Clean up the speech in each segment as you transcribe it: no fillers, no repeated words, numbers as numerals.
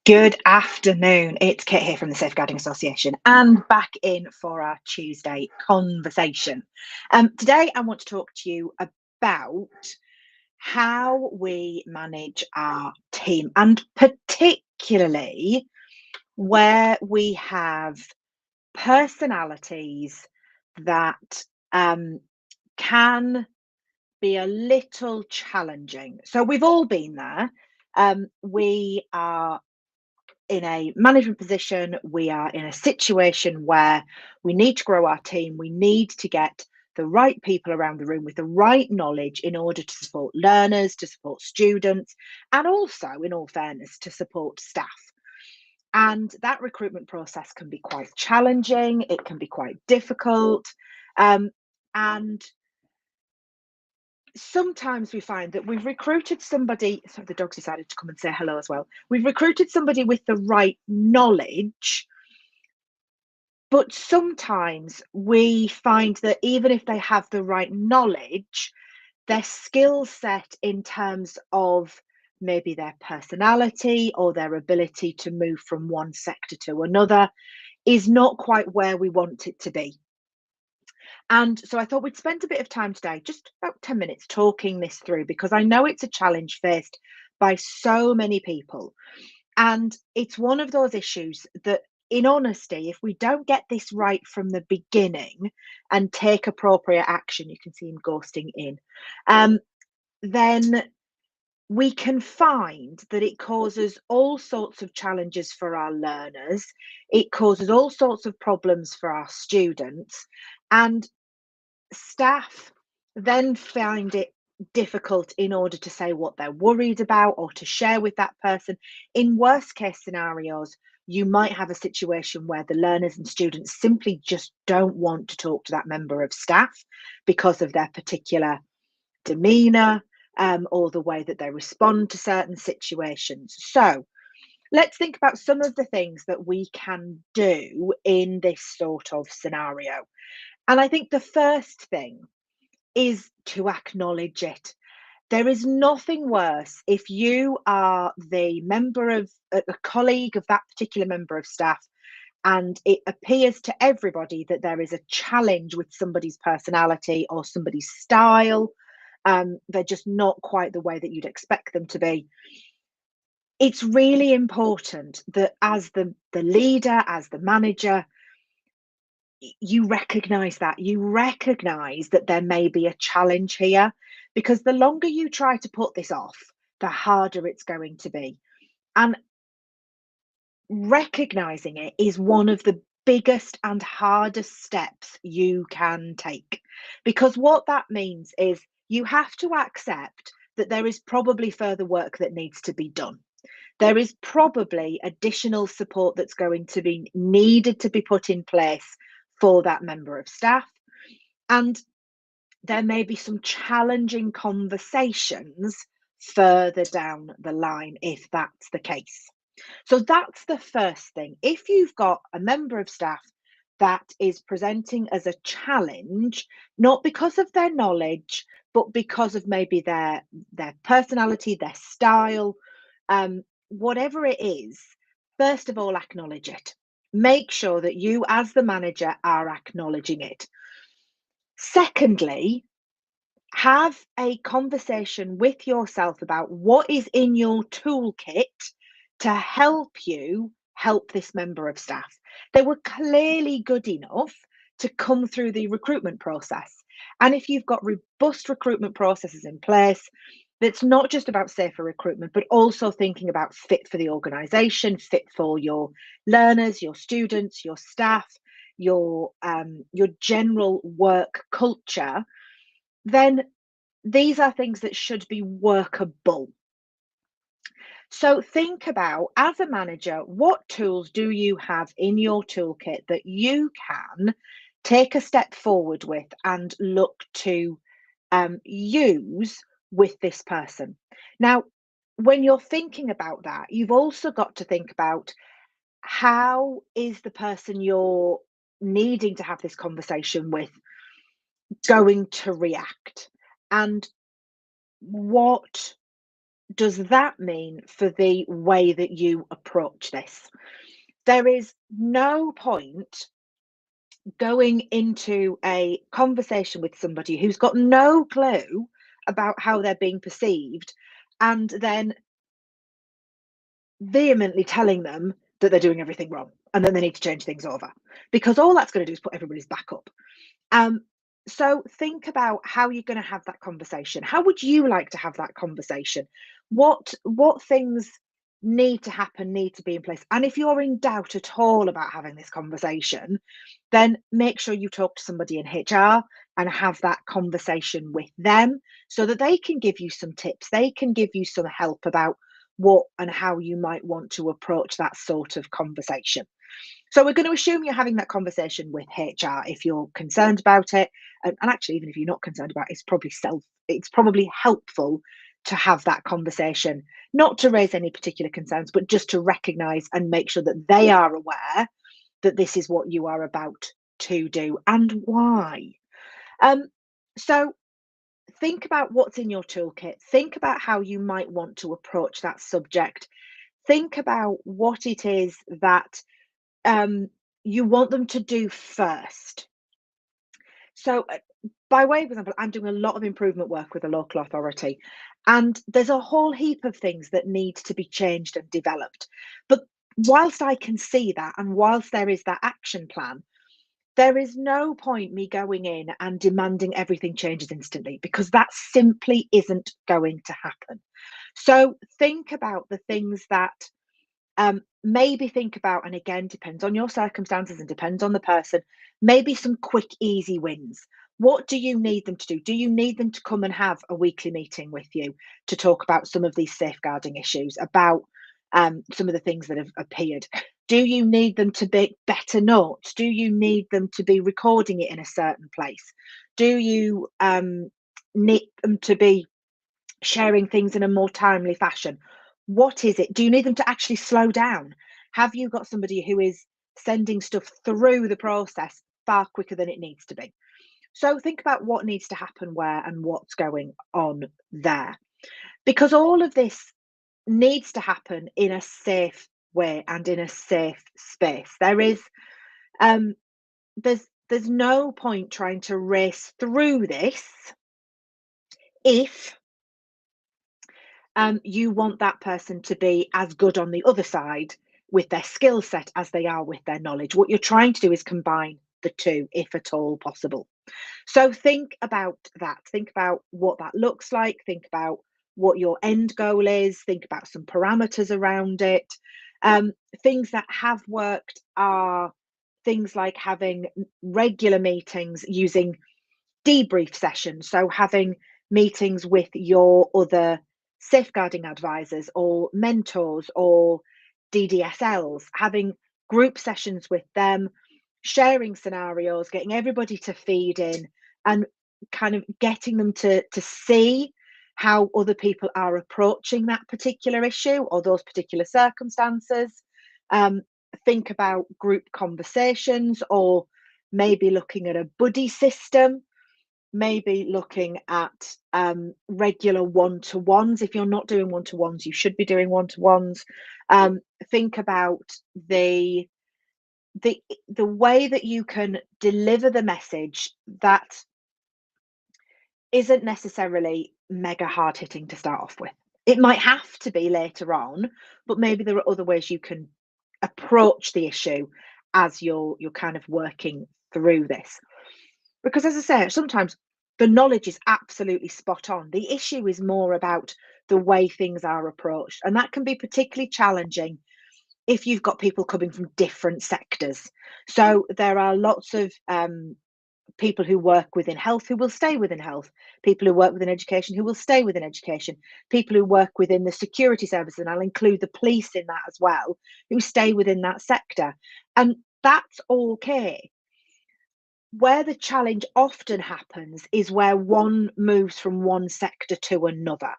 Good afternoon. It's Kit here from the Safeguarding Association and back in for our Tuesday conversation. Today, I want to talk to you about how we manage our team and particularly where we have personalities that can be a little challenging. So, we've all been there. We are in a management position, we are in a situation where we need to grow our team, we need to get the right people around the room with the right knowledge in order to support learners, to support students, and also, in all fairness, to support staff. And that recruitment process can be quite challenging, it can be quite difficult. And sometimes we find that we've recruited somebody. Sorry, the dog's decided to come and say hello as well. We've recruited somebody with the right knowledge, but sometimes we find that even if they have the right knowledge, their skill set in terms of maybe their personality or their ability to move from one sector to another is not quite where we want it to be. And so I thought we'd spend a bit of time today, just about 10 minutes, talking this through because I know it's a challenge faced by so many people. And it's one of those issues that, in honesty, if we don't get this right from the beginning and take appropriate action, you can see him ghosting in, then we can find that it causes all sorts of challenges for our learners. It causes all sorts of problems for our students. And staff then find it difficult in order to say what they're worried about or to share with that person. In worst case scenarios, you might have a situation where the learners and students simply just don't want to talk to that member of staff because of their particular demeanour, or the way that they respond to certain situations. So let's think about some of the things that we can do in this sort of scenario. And I think the first thing is to acknowledge it. There is nothing worse if you are the member of a colleague of that particular member of staff, and it appears to everybody that there is a challenge with somebody's personality or somebody's style. They're just not quite the way that you'd expect them to be. It's really important that as the leader, as the manager, you recognize that there may be a challenge here, because the longer you try to put this off, the harder it's going to be. And recognizing it is one of the biggest and hardest steps you can take, because what that means is you have to accept that there is probably further work that needs to be done. There is probably additional support that's going to be needed to be put in place for that member of staff. And there may be some challenging conversations further down the line if that's the case. So that's the first thing. If you've got a member of staff that is presenting as a challenge, not because of their knowledge, but because of maybe their personality, their style, whatever it is, first of all, acknowledge it. Make sure that you, as the manager, are acknowledging it. Secondly, have a conversation with yourself about what is in your toolkit to help you help this member of staff. They were clearly good enough to come through the recruitment process. And if you've got robust recruitment processes in place, that's not just about safer recruitment, but also thinking about fit for the organisation, fit for your learners, your students, your staff, your general work culture, then these are things that should be workable. So think about, as a manager, what tools do you have in your toolkit that you can take a step forward with and look to use with this person? Now, when you're thinking about that, you've also got to think about, how is the person you're needing to have this conversation with going to react? And what does that mean for the way that you approach this? There is no point going into a conversation with somebody who's got no clue about how they're being perceived and then vehemently telling them that they're doing everything wrong and then they need to change things over, because all that's going to do is put everybody's back up. Um, so think about how you're going to have that conversation. How would you like to have that conversation? What things need to happen, need to be in place? And if you're in doubt at all about having this conversation, then make sure you talk to somebody in HR and have that conversation with them so that they can give you some tips. They can give you some help about what and how you might want to approach that sort of conversation. So we're going to assume you're having that conversation with HR if you're concerned about it. And actually, even if you're not concerned about it, it's probably helpful to have that conversation, not to raise any particular concerns, but just to recognize and make sure that they are aware that this is what you are about to do and why. Um, so think about what's in your toolkit. Think about how you might want to approach that subject. Think about what it is that um, you want them to do first. So, by way of example, I'm doing a lot of improvement work with a local authority, and there's a whole heap of things that need to be changed and developed. But whilst I can see that, and whilst there is that action plan, there is no point me going in and demanding everything changes instantly because that simply isn't going to happen. So, think about the things that maybe think about, and again, depends on your circumstances and depends on the person, maybe some quick, easy wins. What do you need them to do? Do you need them to come and have a weekly meeting with you to talk about some of these safeguarding issues, about some of the things that have appeared? Do you need them to be better notes? Do you need them to be recording it in a certain place? Do you need them to be sharing things in a more timely fashion? What is it? Do you need them to actually slow down? Have you got somebody who is sending stuff through the process far quicker than it needs to be? So think about what needs to happen where and what's going on there. Because all of this needs to happen in a safe way and in a safe space. Um there's no point trying to race through this if you want that person to be as good on the other side with their skill set as they are with their knowledge. What you're trying to do is combine the two, if at all possible. So think about that. Think about what that looks like. Think about what your end goal is. Think about some parameters around it. Um, Things that have worked are things like having regular meetings using debrief sessions. So having meetings with your other safeguarding advisors or mentors or DDSLs, having group sessions with them, sharing scenarios, getting everybody to feed in and kind of getting them to see how other people are approaching that particular issue or those particular circumstances. Um, think about group conversations or maybe looking at a buddy system, maybe looking at regular one-to-ones. If you're not doing one-to-ones, you should be doing one-to-ones. Think about the the the way that you can deliver the message that isn't necessarily mega hard hitting to start off with. It might have to be later on, but maybe there are other ways you can approach the issue as you're kind of working through this. Because as I say, sometimes the knowledge is absolutely spot on. The issue is more about the way things are approached. And that can be particularly challenging if you've got people coming from different sectors. So there are lots of people who work within health who will stay within health, people who work within education who will stay within education, people who work within the security services, and I'll include the police in that as well, who stay within that sector. And that's okay. Where the challenge often happens is where one moves from one sector to another.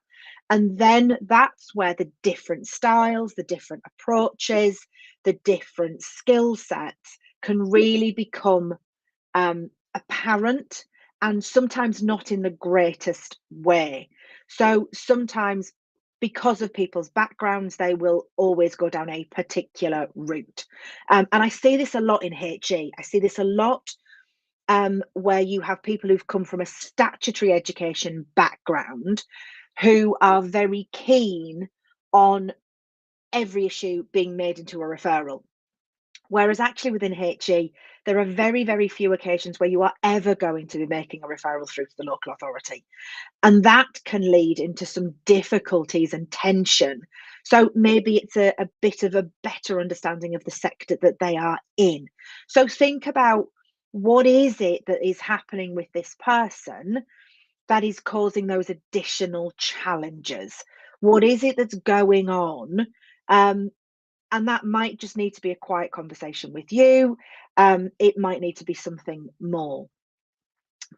And then that's where the different styles, the different approaches, the different skill sets can really become apparent and sometimes not in the greatest way. So sometimes because of people's backgrounds, they will always go down a particular route. And I see this a lot in HE. I see this a lot where you have people who've come from a statutory education background who are very keen on every issue being made into a referral. Whereas actually within HE, there are very, very few occasions where you are ever going to be making a referral through to the local authority. And that can lead into some difficulties and tension. So maybe it's a bit of a better understanding of the sector that they are in. So think about, what is it that is happening with this person that is causing those additional challenges? What is it that's going on? And that might just need to be a quiet conversation with you. It might need to be something more.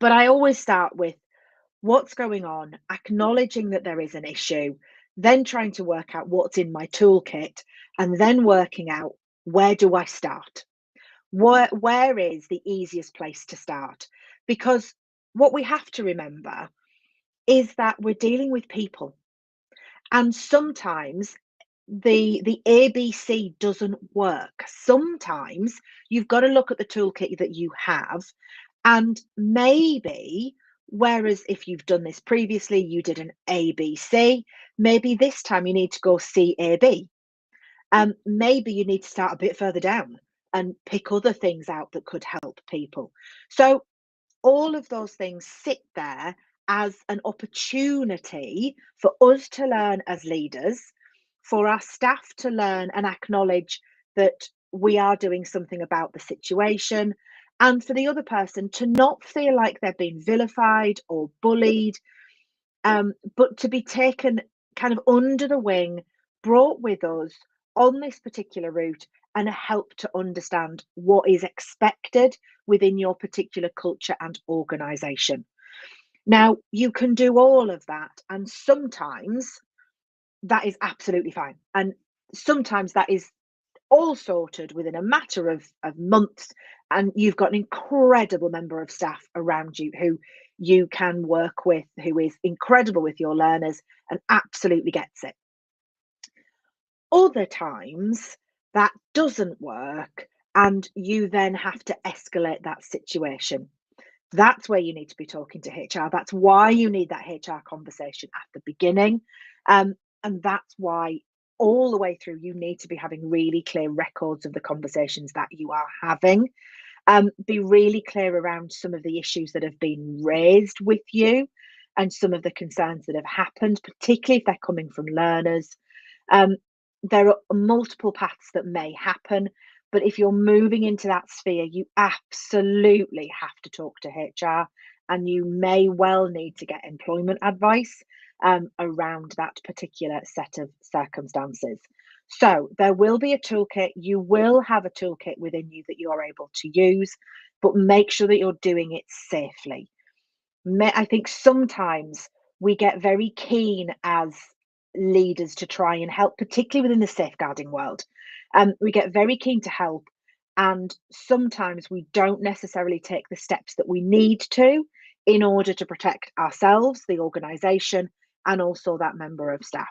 But I always start with what's going on, acknowledging that there is an issue, then trying to work out what's in my toolkit, and then working out, where do I start? Where is the easiest place to start? Because what we have to remember is that we're dealing with people, and sometimes the ABC doesn't work. Sometimes you've got to look at the toolkit that you have, and maybe, whereas if you've done this previously, you did an ABC, maybe this time you need to go CAB. Maybe you need to start a bit further down and pick other things out that could help people. So all of those things sit there as an opportunity for us to learn as leaders, for our staff to learn and acknowledge that we are doing something about the situation, and for the other person to not feel like they've been vilified or bullied, but to be taken kind of under the wing, brought with us on this particular route, and help to understand what is expected within your particular culture and organisation. Now, you can do all of that, and sometimes that is absolutely fine. And sometimes that is all sorted within a matter of months, and you've got an incredible member of staff around you who you can work with, who is incredible with your learners and absolutely gets it. Other times that doesn't work, and you then have to escalate that situation. That's where you need to be talking to HR. That's why you need that HR conversation at the beginning. And that's why all the way through you need to be having really clear records of the conversations that you are having. Be really clear around some of the issues that have been raised with you and some of the concerns that have happened, particularly if they're coming from learners. Um, there are multiple paths that may happen, but if you're moving into that sphere, you absolutely have to talk to HR, and you may well need to get employment advice around that particular set of circumstances. So there will be a toolkit. You will have a toolkit within you that you are able to use, but make sure that you're doing it safely. I think sometimes we get very keen as leaders to try and help, particularly within the safeguarding world. We get very keen to help, and sometimes we don't necessarily take the steps that we need to in order to protect ourselves, the organisation, and also that member of staff.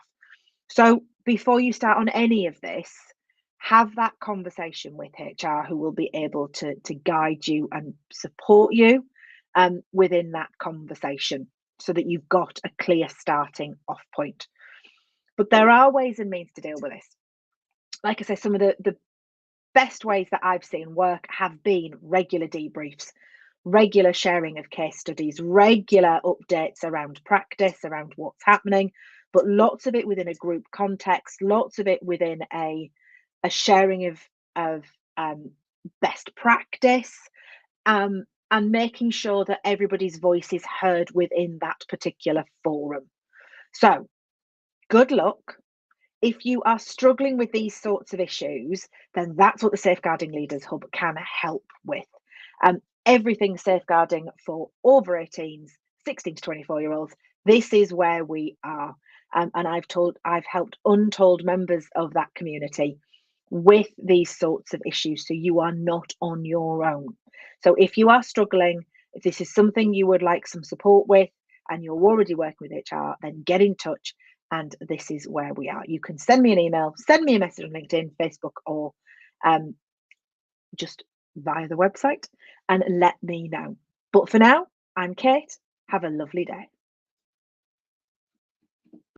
So before you start on any of this, have that conversation with HR, who will be able to guide you and support you within that conversation, so that you've got a clear starting off point. But there are ways and means to deal with this. Like I say, some of the best ways that I've seen work have been regular debriefs, regular sharing of case studies, regular updates around practice, around what's happening, but lots of it within a group context, lots of it within a sharing of best practice, and making sure that everybody's voice is heard within that particular forum. So, good luck. If you are struggling with these sorts of issues, then that's what the Safeguarding Leaders Hub can help with. Everything safeguarding for over 18s, 16 to 24-year-olds. This is where we are. And I've helped untold members of that community with these sorts of issues. So you are not on your own. So if you are struggling, if this is something you would like some support with, and you're already working with HR, then get in touch And this is where we are. You can send me an email, send me a message on LinkedIn, Facebook, or um, just via the website and let me know. But for now, I'm Kate. Have a lovely day.